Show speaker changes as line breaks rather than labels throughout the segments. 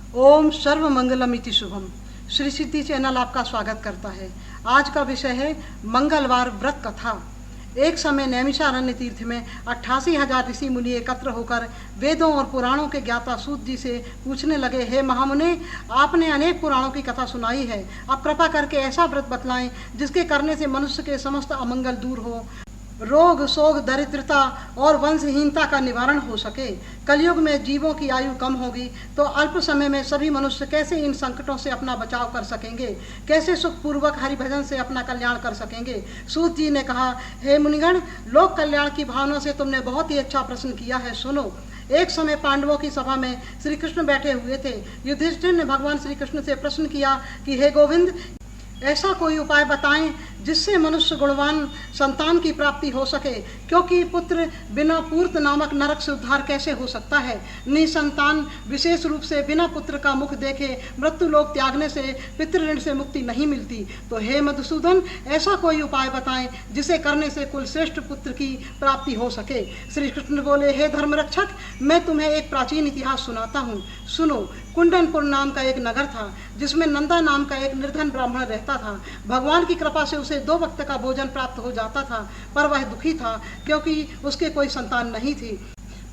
ओम सर्व मंगलमिति शुभम। श्री सिद्धि channel आपका स्वागत करता है। आज का विषय है मंगलवार व्रत कथा। एक समय नैमिषारण्य तीर्थ में 88,000 ऋषि मुनि एकत्र होकर वेदों और पुराणों के ज्ञाता सूत जी से पूछने लगे, हे महामुने, आपने अनेक पुराणों की कथा सुनाई है, अब कृपा करके ऐसा व्रत बतलाएं जिसके करने से मनुष्य के समस्त अमंगल दूर हो, रोग शोक दरिद्रता और वंशहीनता का निवारण हो सके। कलयुग में जीवों की आयु कम होगी तो अल्प समय में सभी मनुष्य कैसे इन संकटों से अपना बचाव कर सकेंगे, कैसे सुखपूर्वक हरिभजन से अपना कल्याण कर सकेंगे। सूत जी ने कहा, हे मुनिगण, लोक कल्याण की भावना से तुमने बहुत ही अच्छा प्रश्न किया है। सुनो। एक समय पांडवों की सभा में श्री कृष्ण बैठे हुए थे। युधिष्ठिर ने भगवान श्री कृष्ण से प्रश्न किया कि हे गोविंद, ऐसा कोई उपाय बताएं जिससे मनुष्य गुणवान संतान की प्राप्ति हो सके, क्योंकि पुत्र बिना पूर्त नामक नरक से उद्धार कैसे हो सकता है। निसंतान विशेष रूप से बिना पुत्र का मुख देखे मृत्यु लोक त्यागने से पितृऋण से मुक्ति नहीं मिलती। तो हे मधुसूदन, ऐसा कोई उपाय बताएं जिसे करने से कुल श्रेष्ठ पुत्र की प्राप्ति हो सके। श्री कृष्ण बोले, हे धर्मरक्षक, मैं तुम्हें एक प्राचीन इतिहास सुनाता हूँ। सुनो। कुंडनपुर नाम का एक नगर था जिसमें नंदा नाम का एक निर्धन ब्राह्मण रहता था। भगवान की कृपा से उसे 2 वक्त का भोजन प्राप्त हो जाता था, पर वह दुखी था क्योंकि उसके कोई संतान नहीं थी।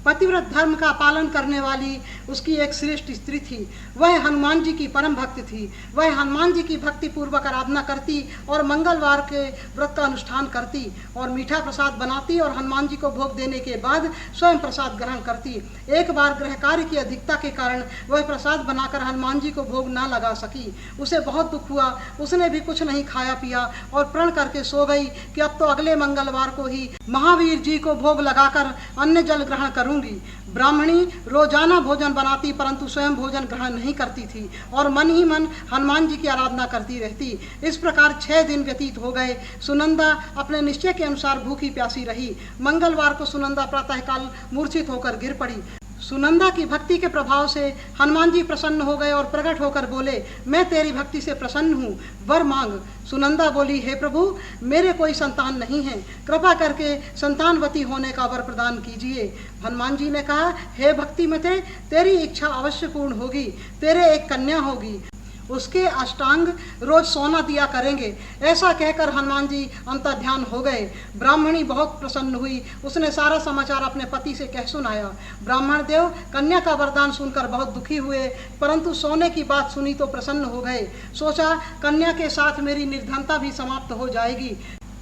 पतिव्रत धर्म का पालन करने वाली उसकी एक श्रेष्ठ स्त्री थी। वह हनुमान जी की परम भक्त थी। वह हनुमान जी की भक्ति पूर्वक आराधना करती और मंगलवार के व्रत का अनुष्ठान करती और मीठा प्रसाद बनाती और हनुमान जी को भोग देने के बाद स्वयं प्रसाद ग्रहण करती। एक बार गृह कार्य की अधिकता के कारण वह प्रसाद बनाकर हनुमान जी को भोग न लगा सकी। उसे बहुत दुख हुआ। उसने भी कुछ नहीं खाया पिया और प्रण करके सो गई कि अब तो अगले मंगलवार को ही महावीर जी को भोग लगाकर अन्न जल ग्रहण करूंगी। ब्राह्मणी रोजाना भोजन बनाती परंतु स्वयं भोजन ग्रहण नहीं करती थी और मन ही मन हनुमान जी की आराधना करती रहती। इस प्रकार 6 दिन व्यतीत हो गए। सुनंदा अपने निश्चय के अनुसार भूखी प्यासी रही। मंगलवार को सुनंदा प्रातःकाल मूर्छित होकर गिर पड़ी। सुनंदा की भक्ति के प्रभाव से हनुमान जी प्रसन्न हो गए और प्रकट होकर बोले, मैं तेरी भक्ति से प्रसन्न हूँ, वर मांग। सुनंदा बोली, हे प्रभु, मेरे कोई संतान नहीं है, कृपा करके संतानवती होने का वर प्रदान कीजिए। हनुमान जी ने कहा, हे भक्ति मते, तेरी इच्छा अवश्य पूर्ण होगी। तेरे एक कन्या होगी, उसके अष्टांग रोज सोना दिया करेंगे। ऐसा कहकर हनुमान जी अंतर्ध्यान हो गए। ब्राह्मणी बहुत प्रसन्न हुई। उसने सारा समाचार अपने पति से कह सुनाया। ब्राह्मण देव कन्या का वरदान सुनकर बहुत दुखी हुए, परंतु सोने की बात सुनी तो प्रसन्न हो गए। सोचा, कन्या के साथ मेरी निर्धनता भी समाप्त हो जाएगी।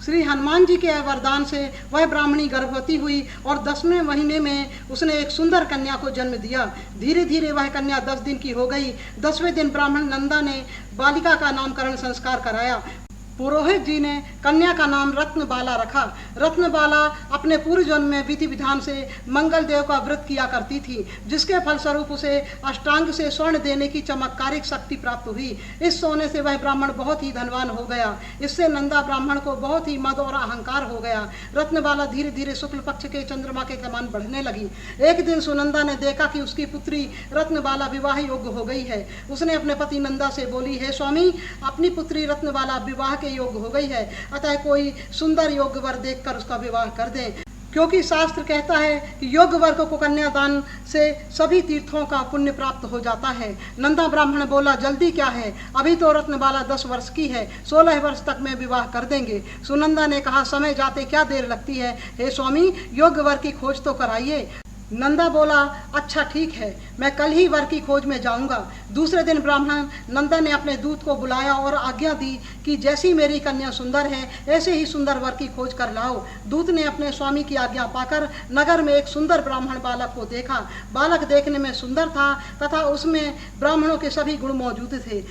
श्री हनुमान जी के वरदान से वह ब्राह्मणी गर्भवती हुई और 10वें महीने में उसने एक सुंदर कन्या को जन्म दिया। धीरे धीरे वह कन्या 10 दिन की हो गई। 10वें दिन ब्राह्मण नंदा ने बालिका का नामकरण संस्कार कराया। पुरोहित जी ने कन्या का नाम रत्नबाला रखा। रत्नबाला अपने पूर्व जन्म में विधि विधान से मंगल देव का व्रत किया करती थी, जिसके फलस्वरूप उसे अष्टांग से स्वर्ण देने की चमत्कारिक शक्ति प्राप्त हुई। इस सोने से वह ब्राह्मण बहुत ही धनवान हो गया। इससे नंदा ब्राह्मण को बहुत ही मद और अहंकार हो गया। रत्नबाला धीरे धीरे शुक्ल पक्ष के चंद्रमा के समान बढ़ने लगी। एक दिन सुनंदा ने देखा कि उसकी पुत्री रत्नबाला विवाह योग्य हो गई है। उसने अपने पति नंदा से बोली, हे स्वामी, अपनी पुत्री रत्नबाला विवाह के योग्य हो गई है, अतः कोई सुंदर योग्य वर देखकर उसका विवाह कर दें, क्योंकि शास्त्र कहता है कि योग्य वर को कन्यादान से सभी तीर्थों का पुण्य प्राप्त हो जाता है। नंदा ब्राह्मण बोला, जल्दी क्या है, अभी तो रत्नबाला 10 वर्ष की है, 16 वर्ष तक में विवाह कर देंगे। सुनंदा ने कहा, समय जाते क्या देर लगती है, हे स्वामी, योग्य वर की खोज तो कराइए। नंदा बोला, अच्छा ठीक है, मैं कल ही वर की खोज में जाऊंगा। दूसरे दिन ब्राह्मण नंदा ने अपने दूत को बुलाया और आज्ञा दी कि जैसी मेरी कन्या सुंदर है, ऐसे ही सुंदर वर की खोज कर लाओ। दूत ने अपने स्वामी की आज्ञा पाकर नगर में एक सुंदर ब्राह्मण बालक को देखा। बालक देखने में सुंदर था तथा उसमें ब्राह्मणों के सभी गुण मौजूद थे।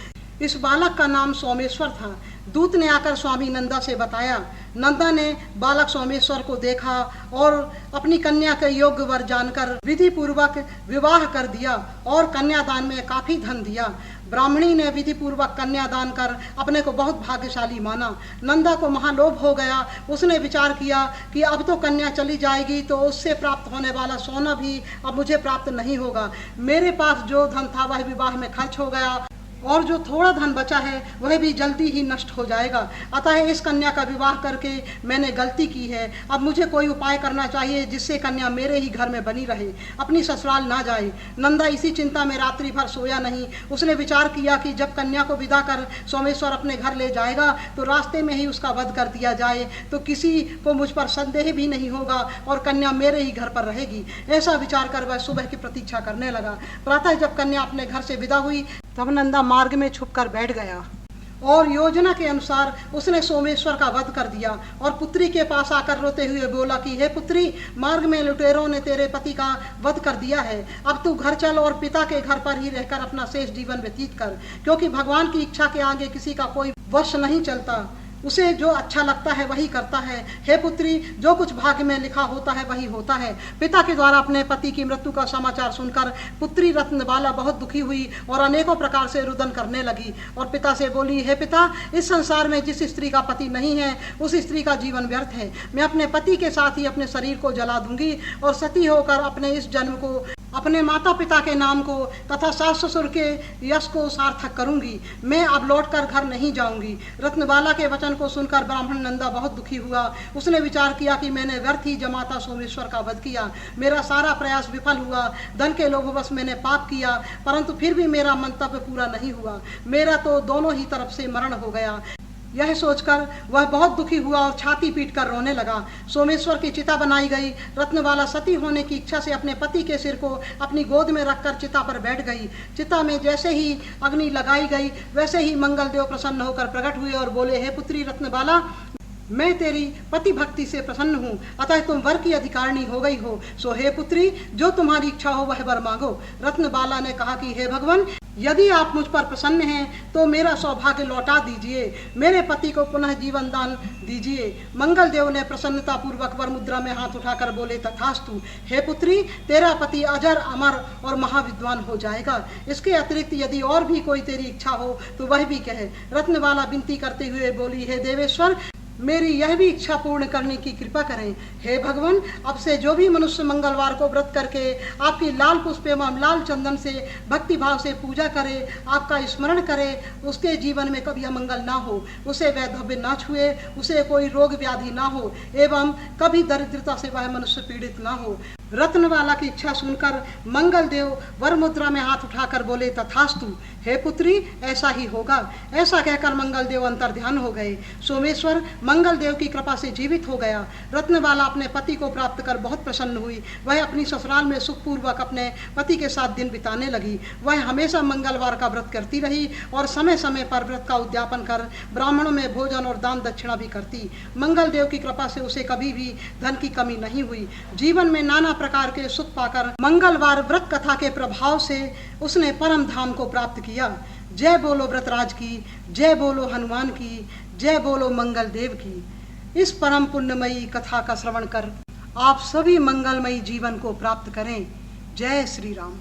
इस बालक का नाम सोमेश्वर था। दूत ने आकर स्वामी नंदा से बताया। नंदा ने बालक सोमेश्वर को देखा और अपनी कन्या के योग्य वर जानकर विधि पूर्वक विवाह कर दिया और कन्यादान में काफी धन दिया। ब्राह्मणी ने विधि पूर्वक कन्यादान कर अपने को बहुत भाग्यशाली माना। नंदा को महालोभ हो गया। उसने विचार किया कि अब तो कन्या चली जाएगी तो उससे प्राप्त होने वाला सोना भी अब मुझे प्राप्त नहीं होगा। मेरे पास जो धन था वह विवाह में खर्च हो गया। और जो थोड़ा धन बचा है वह भी जल्दी ही नष्ट हो जाएगा। अतः इस कन्या का विवाह करके मैंने गलती की है। अब मुझे कोई उपाय करना चाहिए जिससे कन्या मेरे ही घर में बनी रहे, अपनी ससुराल ना जाए। नंदा इसी चिंता में रात्रि भर सोया नहीं। उसने विचार किया कि जब कन्या को विदा कर सोमेश्वर अपने घर ले जाएगा तो रास्ते में ही उसका वध कर दिया जाए, तो किसी को मुझ पर संदेह भी नहीं होगा और कन्या मेरे ही घर पर रहेगी। ऐसा विचार कर वह सुबह की प्रतीक्षा करने लगा। प्रातः जब कन्या अपने घर से विदा हुई तब नंदा मार्ग में छुपकर बैठ गया और योजना के अनुसार उसने सोमेश्वर का वध कर दिया और पुत्री के पास आकर रोते हुए बोला कि हे पुत्री, मार्ग में लुटेरों ने तेरे पति का वध कर दिया है। अब तू घर चल और पिता के घर पर ही रहकर अपना शेष जीवन व्यतीत कर, क्योंकि भगवान की इच्छा के आगे किसी का कोई वश नहीं चलता। उसे जो अच्छा लगता है वही करता है। हे पुत्री, जो कुछ भाग्य में लिखा होता है वही होता है। पिता के द्वारा अपने पति की मृत्यु का समाचार सुनकर पुत्री रत्नबाला बहुत दुखी हुई और अनेकों प्रकार से रुदन करने लगी और पिता से बोली, हे पिता, इस संसार में जिस स्त्री का पति नहीं है उस स्त्री का जीवन व्यर्थ है। मैं अपने पति के साथ ही अपने शरीर को जला दूंगी और सती होकर अपने इस जन्म को अपने माता पिता के नाम को तथा सास ससुर के यश को सार्थक करूंगी। मैं अब लौटकर घर नहीं जाऊंगी। रत्नबाला के वचन को सुनकर ब्राह्मण नंदा बहुत दुखी हुआ। उसने विचार किया कि मैंने व्यर्थ ही जमाता सोमेश्वर का वध किया, मेरा सारा प्रयास विफल हुआ। धन के लोभवश मैंने पाप किया, परंतु फिर भी मेरा मंतव्य पूरा नहीं हुआ। मेरा तो दोनों ही तरफ से मरण हो गया। यह सोचकर वह बहुत दुखी हुआ और छाती पीटकर रोने लगा। सोमेश्वर की चिता बनाई गई। रत्नबाला सती होने की इच्छा से अपने पति के सिर को अपनी गोद में रखकर चिता पर बैठ गई। चिता में जैसे ही अग्नि लगाई गई वैसे ही मंगलदेव प्रसन्न होकर प्रकट हुए और बोले, हे पुत्री रत्नबाला, मैं तेरी पति भक्ति से प्रसन्न हूँ, अतः तुम वर की अधिकारिणी हो गई हो। सो हे पुत्री, जो तुम्हारी इच्छा हो वह वर मांगो। रत्नबाला ने कहा कि हे भगवान, यदि आप मुझ पर प्रसन्न हैं तो मेरा सौभाग्य लौटा दीजिए, मेरे पति को पुनः जीवन दान दीजिए। मंगलदेव ने प्रसन्नता पूर्वक वर मुद्रा में हाथ उठाकर बोले, तथास्तु। हे पुत्री, तेरा पति अजर अमर और महाविद्वान हो जाएगा। इसके अतिरिक्त यदि और भी कोई तेरी इच्छा हो तो वह भी कहे। रत्नबाला विनती करते हुए बोली, हे देवेश्वर, मेरी यह भी इच्छा पूर्ण करने की कृपा करें। हे भगवान, अब से जो भी मनुष्य मंगलवार को व्रत करके आपकी लाल पुष्प एवं लाल चंदन से भक्ति भाव से पूजा करे, आपका स्मरण करे, उसके जीवन में कभी अमंगल ना हो, उसे वैधव्य ना छुए, उसे कोई रोग व्याधि ना हो एवं कभी दरिद्रता से वह मनुष्य पीड़ित ना हो। रत्नबाला की इच्छा सुनकर मंगलदेव वर मुद्रा में हाथ उठाकर बोले, तथास्तु। हे पुत्री, ऐसा ही होगा। ऐसा कहकर मंगलदेव अंतर्ध्यान हो गए। सोमेश्वर मंगलदेव की कृपा से जीवित हो गया। रत्नबाला अपने पति को प्राप्त कर बहुत प्रसन्न हुई। वह अपनी ससुराल में सुखपूर्वक अपने पति के साथ दिन बिताने लगी। वह हमेशा मंगलवार का व्रत करती रही और समय समय पर व्रत का उद्यापन कर ब्राह्मणों में भोजन और दान दक्षिणा भी करती। मंगलदेव की कृपा से उसे कभी भी धन की कमी नहीं हुई। जीवन में नाना प्रकार के सुख पाकर मंगलवार व्रत कथा के प्रभाव से उसने परम धाम को प्राप्त किया। जय बोलो व्रतराज की, जय बोलो हनुमान की, जय बोलो मंगलदेव की। इस परम पुण्यमयी कथा का श्रवण कर आप सभी मंगलमयी जीवन को प्राप्त करें। जय श्री राम।